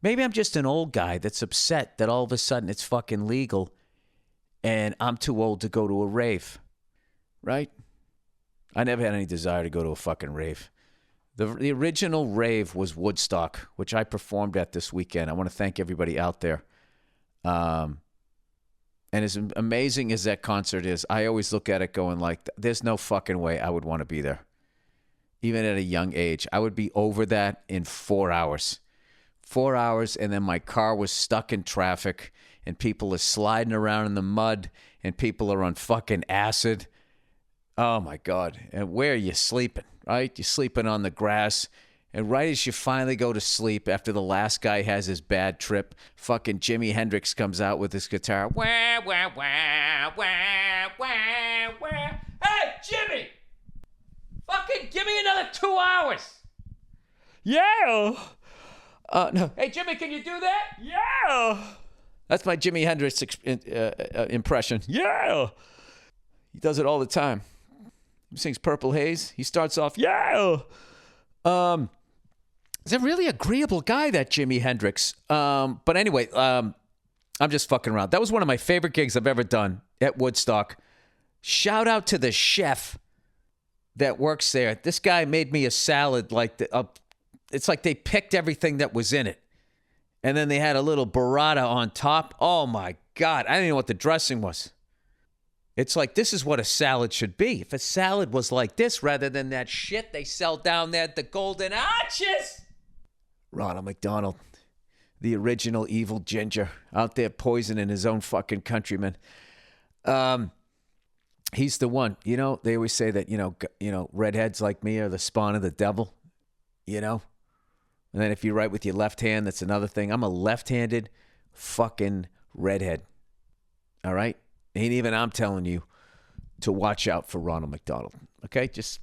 Maybe I'm just an old guy that's upset that all of a sudden it's fucking legal and I'm too old to go to a rave, right? I never had any desire to go to a fucking rave. The original rave was Woodstock, which I performed at this weekend. I want to thank everybody out there. And as amazing as that concert is, I always look at it going like, there's no fucking way I would want to be there. Even at a young age. I would be over that in 4 hours. 4 hours, and then my car was stuck in traffic, and people are sliding around in the mud, and people are on fucking acid. Oh, my God. And where are you sleeping, right? You're sleeping on the grass. And right as you finally go to sleep, after the last guy has his bad trip, fucking Jimi Hendrix comes out with his guitar. Wah, wah, wah, wah, wah, wah. Hey, Jimmy! Fucking give me another 2 hours! Yeah! No. Hey, Jimmy, can you do that? Yeah! That's my Jimi Hendrix impression. Yeah! He does it all the time. He sings Purple Haze. He starts off, yeah! He's a really agreeable guy, that Jimi Hendrix. But anyway, I'm just fucking around. That was one of my favorite gigs I've ever done at Woodstock. Shout out to the chef that works there. This guy made me a salad like it's like they picked everything that was in it. And then they had a little burrata on top. Oh, my God. I didn't know what the dressing was. It's like, this is what a salad should be. If a salad was like this rather than that shit they sell down there at the Golden Arches. Ronald McDonald, the original evil ginger, out there poisoning his own fucking countrymen. He's the one. You know, they always say that, you know, redheads like me are the spawn of the devil, you know? And then if you write with your left hand, that's another thing. I'm a left-handed fucking redhead. All right? And even I'm telling you to watch out for Ronald McDonald. Okay? Just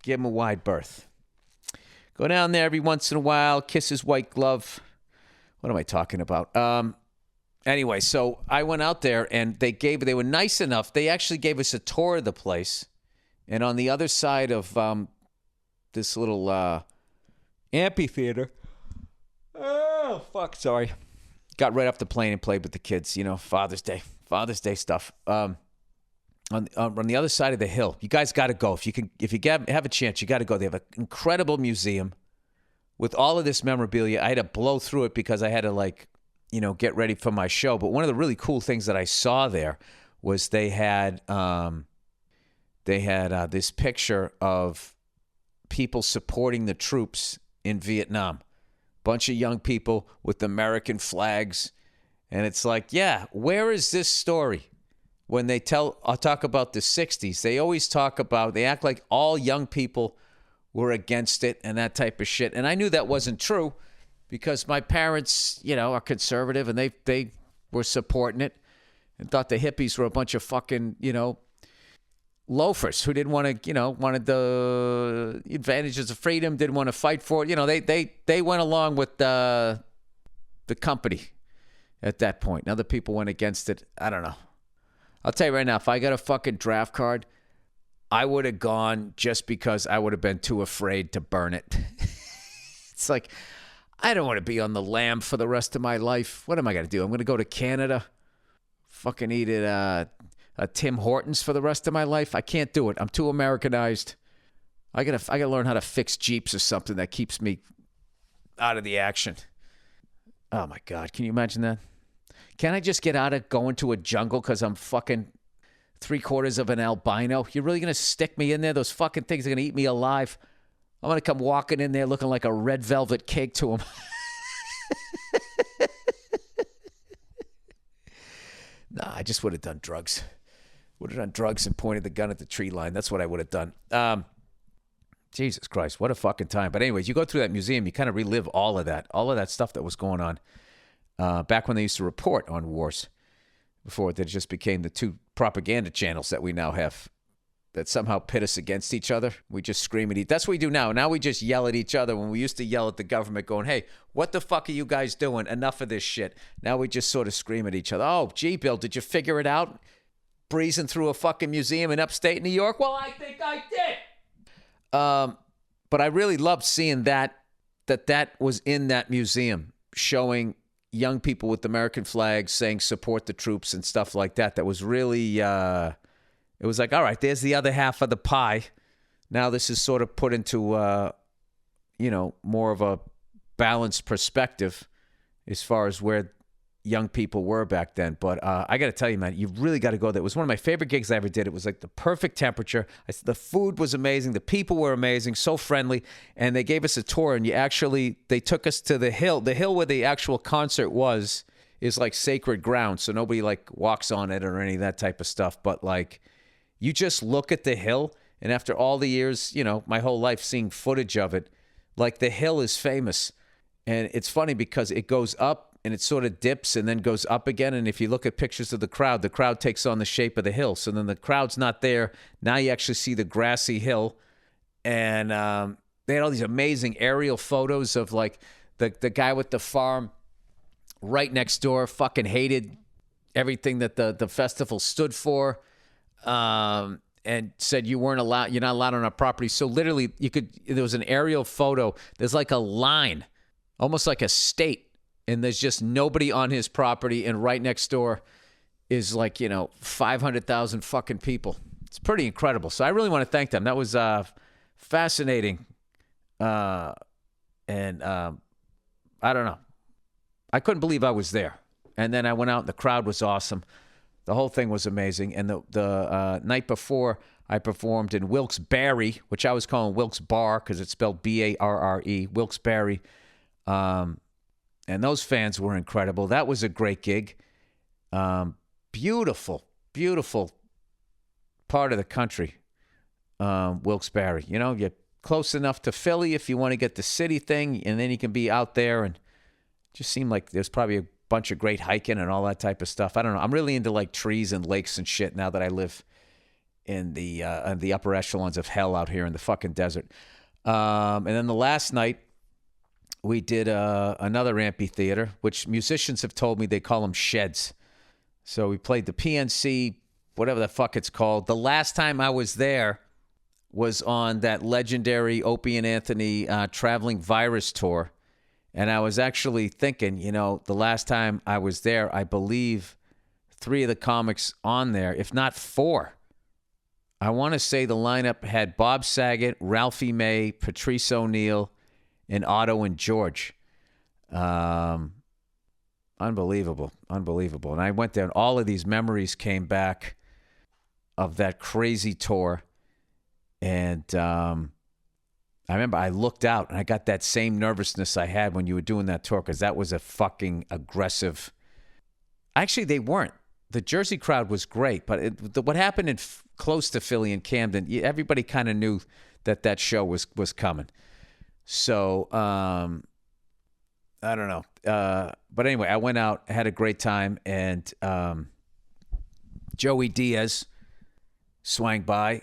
give him a wide berth. Go down there every once in a while, kiss his white glove. What am I talking about? Anyway, so I went out there and they were nice enough. They actually gave us a tour of the place. And on the other side of this little amphitheater. Oh, fuck, sorry. Got right off the plane and played with the kids, you know, Father's Day stuff. On the other side of the hill, you guys got to go. If you have a chance, you got to go. They have an incredible museum with all of this memorabilia. I had to blow through it because I had to get ready for my show. But one of the really cool things that I saw there was they had this picture of people supporting the troops in Vietnam. Bunch of young people with American flags. And it's like, yeah, where is this story? When I'll talk about the 60s, they act like all young people were against it and that type of shit. And I knew that wasn't true because my parents, you know, are conservative and they were supporting it and thought the hippies were a bunch of fucking, you know, loafers who didn't want to, you know, wanted the advantages of freedom, didn't want to fight for it. You know, they went along with the company at that point. And other people went against it. I don't know. I'll tell you right now, if I got a fucking draft card, I would have gone just because I would have been too afraid to burn it. It's like, I don't want to be on the lam for the rest of my life. What am I going to do? I'm going to go to Canada, fucking eat at Tim Hortons for the rest of my life. I can't do it. I'm too Americanized. I gotta learn how to fix Jeeps or something that keeps me out of the action. Oh my God, can you imagine that? Can I just get out of going to a jungle because I'm fucking 3/4 of an albino? You're really gonna stick me in there? Those fucking things are gonna eat me alive. I'm gonna come walking in there looking like a red velvet cake to them. Nah, I just would have done drugs. Would have done drugs and pointed the gun at the tree line. That's what I would have done. Jesus Christ, what a fucking time. But anyways, you go through that museum, you kind of relive all of that stuff that was going on back when they used to report on wars before they just became the two propaganda channels that we now have that somehow pit us against each other. We just scream at each other. That's what we do now. Now we just yell at each other when we used to yell at the government going, hey, what the fuck are you guys doing? Enough of this shit. Now we just sort of scream at each other. Oh, gee, Bill, did you figure it out? Breezing through a fucking museum in upstate New York? Well, I think I did. But I really loved seeing that was in that museum. showing young people with American flags saying support the troops and stuff like that. That was really, it was like, all right, there's the other half of the pie. Now this is sort of put into, more of a balanced perspective as far as where young people were back then. But I got to tell you, man, you really got to go there. It was one of my favorite gigs I ever did. It was like the perfect temperature. The food was amazing. The people were amazing, so friendly. And they gave us a tour, and they took us to the hill. The hill where the actual concert is like sacred ground, so nobody like walks on it or any of that type of stuff. But like, you just look at the hill, and after all the years, my whole life seeing footage of it, like the hill is famous. And it's funny because it goes up, and it sort of dips and then goes up again. And if you look at pictures of the crowd takes on the shape of the hill. So then the crowd's not there. Now you actually see the grassy hill. And they had all these amazing aerial photos of like the guy with the farm right next door fucking hated everything that the festival stood for, and said you're not allowed on our property. So literally there was an aerial photo. There's like a line, almost like a state. And there's just nobody on his property, and right next door is like, 500,000 fucking people. It's pretty incredible. So I really want to thank them. That was fascinating. I don't know. I couldn't believe I was there. And then I went out, and the crowd was awesome. The whole thing was amazing. And the night before, I performed in Wilkes-Barre, which I was calling Wilkes-Barre because it's spelled Barre, Wilkes-Barre. And those fans were incredible. That was a great gig. Beautiful, beautiful part of the country, Wilkes-Barre. You're close enough to Philly if you want to get the city thing, and then you can be out there. And it just seemed like there's probably a bunch of great hiking and all that type of stuff. I don't know. I'm really into like trees and lakes and shit now that I live in the upper echelons of hell out here in the fucking desert. And then the last night, we did another amphitheater, which musicians have told me they call them sheds. So we played the PNC, whatever the fuck it's called. The last time I was there was on that legendary Opie and Anthony Traveling Virus tour. And I was actually thinking, the last time I was there, I believe 3 of the comics on there, if not 4. I want to say the lineup had Bob Saget, Ralphie May, Patrice O'Neill, and Otto and George. Unbelievable. And I went there, and all of these memories came back of that crazy tour. And I remember I looked out, and I got that same nervousness I had when you were doing that tour, because that was a fucking aggressive... Actually, they weren't. The Jersey crowd was great, but what happened in close to Philly and Camden, everybody kind of knew that show was coming. So, I don't know. But anyway, I went out, had a great time, and Joey Diaz swang by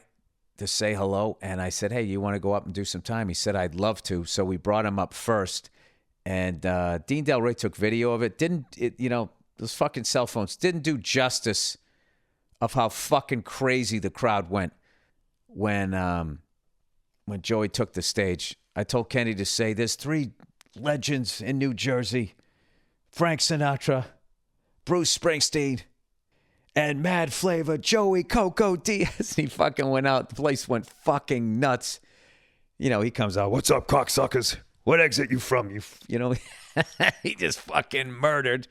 to say hello, and I said, hey, you want to go up and do some time? He said, I'd love to. So we brought him up first, and Dean Del Rey took video of it. Those fucking cell phones didn't do justice of how fucking crazy the crowd went when Joey took the stage. I told Kenny to say, there's 3 legends in New Jersey: Frank Sinatra, Bruce Springsteen, and Mad Flavor Joey Coco Diaz. He fucking went out. The place went fucking nuts. He comes out, what's up, cocksuckers? What exit you from? He just fucking murdered.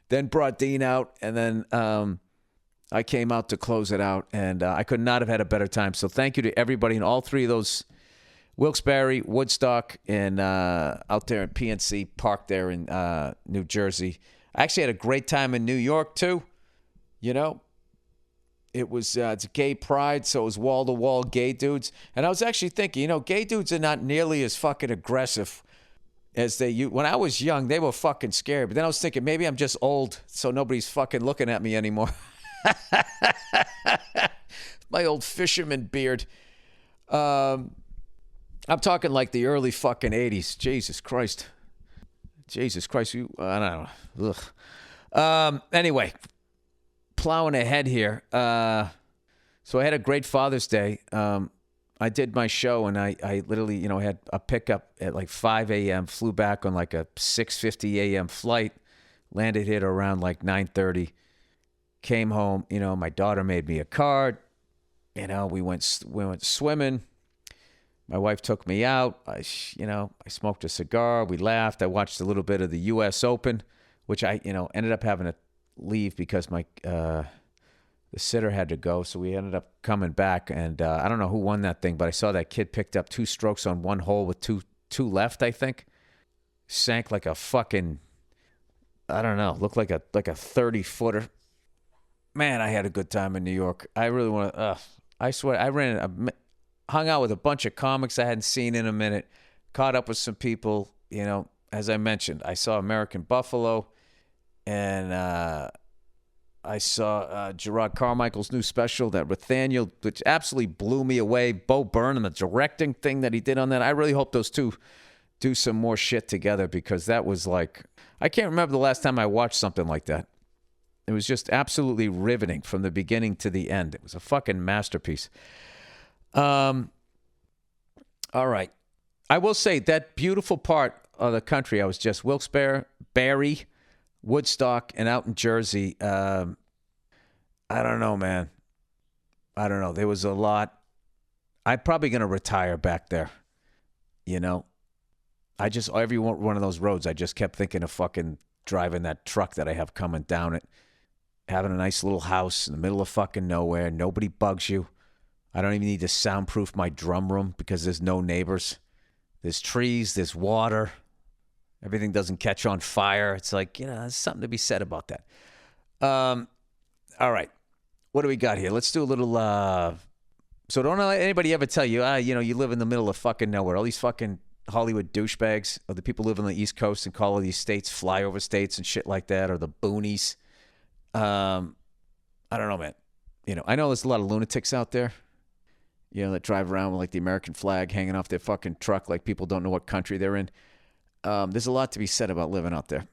Then brought Dean out, and then I came out to close it out, and I could not have had a better time. So thank you to everybody in all 3 of those, Wilkes-Barre, Woodstock, and out there in PNC Park there in New Jersey. I actually had a great time in New York, too. It was it's gay pride, so it was wall-to-wall gay dudes. And I was actually thinking, gay dudes are not nearly as fucking aggressive as they used. When I was young, they were fucking scary. But then I was thinking, maybe I'm just old, so nobody's fucking looking at me anymore. My old fisherman beard. I'm talking like the early fucking 80s. Jesus Christ. I don't know. Ugh. Anyway, plowing ahead here. So I had a great Father's Day. I did my show, and I literally, had a pickup at like 5 a.m., flew back on like a 6:50 a.m. flight, landed here around like 9:30, came home. My daughter made me a card. We went swimming. My wife took me out. I smoked a cigar. We laughed. I watched a little bit of the U.S. Open, which I, ended up having to leave because my the sitter had to go. So we ended up coming back, and I don't know who won that thing, but I saw that kid picked up 2 strokes on one hole with two left, I think. Sank like a fucking, I don't know, looked like a 30-footer. Man, I had a good time in New York. I really want to, I swear, hung out with a bunch of comics I hadn't seen in a minute, caught up with some people. As I mentioned, I saw American Buffalo, and I saw Gerard Carmichael's new special, that Nathaniel, which absolutely blew me away. Bo Burnham, the directing thing that he did on that. I really hope those two do some more shit together, because that was like, I can't remember the last time I watched something like that. It was just absolutely riveting from the beginning to the end. It was a fucking masterpiece. All right. I will say that beautiful part of the country, I was just Wilkes-Barre, Barry, Woodstock, and out in Jersey. I don't know, man. I don't know. There was a lot. I'm probably going to retire back there. Every one of those roads, I just kept thinking of fucking driving that truck that I have coming down it. Having a nice little house in the middle of fucking nowhere. Nobody bugs you. I don't even need to soundproof my drum room because there's no neighbors. There's trees, there's water. Everything doesn't catch on fire. It's like, there's something to be said about that. All right. What do we got here? Let's do a little, so don't let anybody ever tell you, you live in the middle of fucking nowhere. All these fucking Hollywood douchebags, or the people who live on the East Coast and call all these states flyover states and shit like that, or the boonies. I don't know, man. I know there's a lot of lunatics out there, that drive around with like the American flag hanging off their fucking truck like people don't know what country they're in. There's a lot to be said about living out there.